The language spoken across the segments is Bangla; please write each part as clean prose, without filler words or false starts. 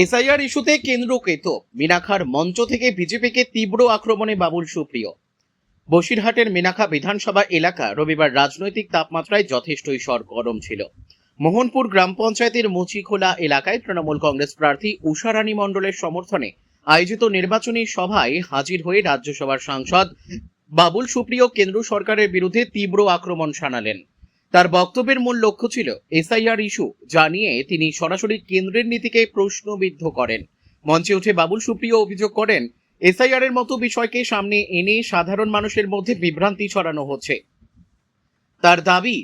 এসআইআর ইস্যুতে কেন্দ্রকৃত মিনাখার মঞ্চ থেকে বিজেপিকে তীব্র আক্রমণে বাবুল সুপ্রিয়। বসিরহাটের মিনাখা বিধানসভা এলাকা রবিবার রাজনৈতিক তাপমাত্রায় যথেষ্টই সরগরম ছিল। মোহনপুর গ্রাম পঞ্চায়েতের মুচিখোলা এলাকায় তৃণমূল কংগ্রেস প্রার্থী উষারানী মণ্ডলের সমর্থনে আয়োজিত নির্বাচনী সভায় হাজির হয়ে রাজ্যসভার সাংসদ বাবুল সুপ্রিয় কেন্দ্র সরকারের বিরুদ্ধে তীব্র আক্রমণ শানালেন। তার বক্তব্যের মূল লক্ষ্য ছিল এসআইআর ইস্যু, যা নিয়ে তিনি সরাসরি কেন্দ্রের নীতিকে প্রশ্নবিদ্ধ করেন। মঞ্চে উঠে বাবুল সুপ্রিয় অভিযোগ করেন, এসআইআর এর মতো বিষয়কে সামনে এনে সাধারণ মানুষের মধ্যে বিভ্রান্তি ছড়ানো হচ্ছে। তার দাবি,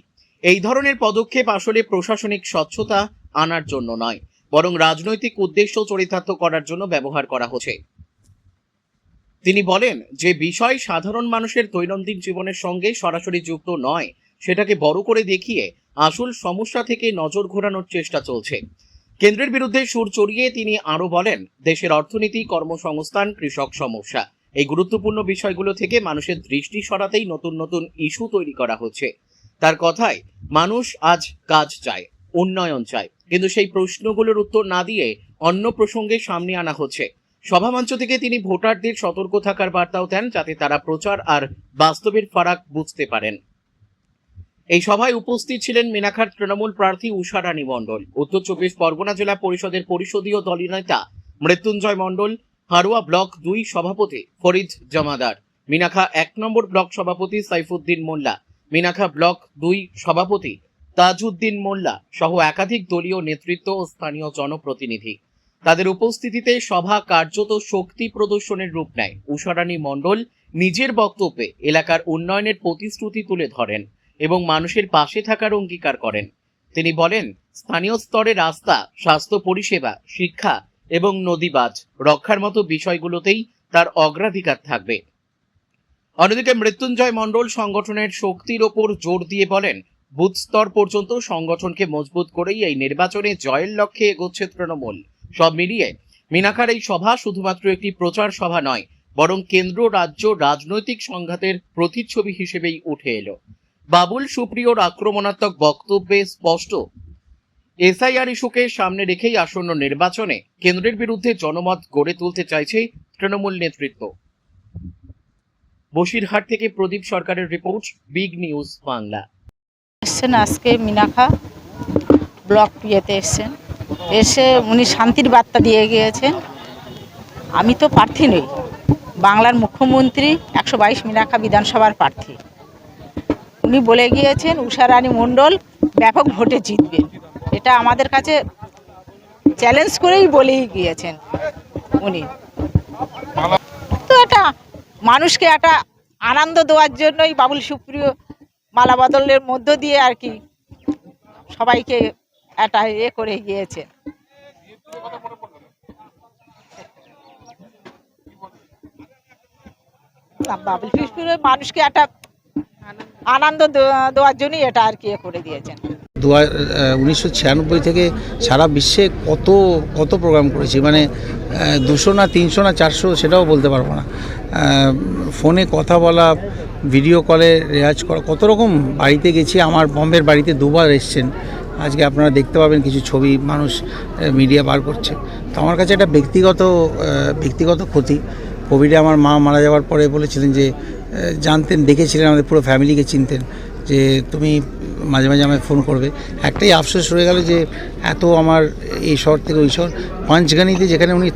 এই ধরনের পদক্ষেপ আসলে প্রশাসনিক স্বচ্ছতা আনার জন্য নয়, বরং রাজনৈতিক উদ্দেশ্য চরিতার্থ করার জন্য ব্যবহার করা হচ্ছে। তিনি বলেন, যে বিষয় সাধারণ মানুষের দৈনন্দিন জীবনের সঙ্গে সরাসরি যুক্ত নয়, সেটাকে বড় করে দেখিয়ে আসল সমস্যা থেকে নজর ঘোরানোর চেষ্টা চলছে। কেন্দ্রের বিরুদ্ধে সুর চড়িয়ে তিনি আরো বলেন, দেশের অর্থনীতি, কর্মসংস্থান, কৃষক সমস্যা, এই গুরুত্বপূর্ণ বিষয়গুলো থেকে মানুষের দৃষ্টি সরাতেই নতুন নতুন ইস্যু তৈরি করা হচ্ছে। তার কথায়, মানুষ আজ কাজ চায়, উন্নয়ন চায়, কিন্তু সেই প্রশ্নগুলোর উত্তর না দিয়ে অন্য প্রসঙ্গে সামনে আনা হচ্ছে। সভামঞ্চ থেকে তিনি ভোটারদের সতর্ক থাকার বার্তাও দেন, যাতে তারা প্রচার আর বাস্তবের ফারাক বুঝতে পারেন। এই সভায় উপস্থিত ছিলেন মিনাখার তৃণমূল প্রার্থী উষারানী মণ্ডল, উত্তর 24 পরগনা জেলা পরিষদের পরিষদীয় দলীয় নেতা মৃত্যুঞ্জয় মণ্ডল, হারোয়া ব্লক 2 সভাপতি ফরিদ জমাদার, মিনাখা 1 নম্বর ব্লক সভাপতি সাইফুদ্দিন মোল্লা, মিনাখা ব্লক 2 সভাপতি তাজউদ্দিন মোল্লা সহ একাধিক দলীয় নেতৃত্ব ও স্থানীয় জনপ্রতিনিধি। তাদের উপস্থিতিতে সভা কার্যত শক্তি প্রদর্শনের রূপ নেয়। উষারানী মণ্ডল নিজের বক্তব্যে এলাকার উন্নয়নের প্রতিশ্রুতি তুলে ধরেন এবং মানুষের পাশে থাকার অঙ্গীকার করেন। তিনি বলেন, স্থানীয় স্তরে রাস্তা, স্বাস্থ্য পরিষেবা, শিক্ষা এবং নদীবাঁধ রক্ষার মতো বিষয়গুলোতেই তার অগ্রাধিকার থাকবে। অন্যদিকে মৃত্যুঞ্জয় মণ্ডল সংগঠনের শক্তির ওপর জোর দিয়ে বলেন, বুথ স্তর পর্যন্ত সংগঠনকে মজবুত করেই এই নির্বাচনে জয়ের লক্ষ্যে এগোচ্ছে তৃণমূল। সব মিলিয়ে মিনাখার এই সভা শুধুমাত্র একটি প্রচার সভা নয়, বরং কেন্দ্র রাজ্য রাজনৈতিক সংঘাতের প্রতিচ্ছবি হিসেবেই উঠে এলো। বাবুল সুপ্রিয়র আক্রমণাত্মক বক্তব্যে স্পষ্ট, এসআইআর ইস্যুকে সামনে রেখেই আসন্ন নির্বাচনে কেন্দ্রের বিরুদ্ধে জনমত গড়ে তুলতে চাইছে তৃণমূল নেতৃত্ব। বসিরহাট থেকে প্রদীপ সরকারের রিপোর্ট, বিগ নিউজ বাংলা। এসছেন আজকে মিনাখা ব্লক ইয়েতে এসছেন, এসে উনি শান্তির বার্তা দিয়ে গিয়েছেন। আমি তো প্রার্থী নই, বাংলার মুখ্যমন্ত্রী 122 মিনাখা বিধানসভার প্রার্থী। উনি বলে গিয়েছেন উষারানী মণ্ডল ব্যাপক ভোটে জিতবেন, এটা আমাদের কাছে চ্যালেঞ্জ করেই বলেই গিয়েছেন উনি। তো এটা মানুষকে একটা আনন্দ দেওয়ার জন্যই বাবুল সুপ্রিয় মালা বদলের মধ্য দিয়ে আর কি সবাইকে একটা করে গিয়েছে। বাবুল সুপ্রিয় মানুষকে একটা আনন্দ দেওয়ার জন্যই এটা আর কি করে দিয়েছেন। 1996 থেকে সারা বিশ্বে কত প্রোগ্রাম করেছি, মানে 200 না 300 না 400 সেটাও বলতে পারবো না। ফোনে কথা বলা, ভিডিও কলে রেয়াজ করা, কত রকম বাড়িতে গেছি। আমার বম্বের বাড়িতে 2 বার এসছেন, আজকে আপনারা দেখতে পাবেন কিছু ছবি মানুষ মিডিয়া বার করছে। তো আমার কাছে এটা ব্যক্তিগত ক্ষতি। কোভিডে আমার মা মারা যাওয়ার পরে বলেছিলেন যে, জানতেন, দেখেছিলেন, আমাদের পুরো ফ্যামিলিকে চিনতেন, যে তুমি মাঝে মাঝে আমায় ফোন করবে। একটাই আফসোস রয়ে গেল যে এত আমার এই শহর থেকে ওই শহর পাঁচগানিতে যেখানে উনি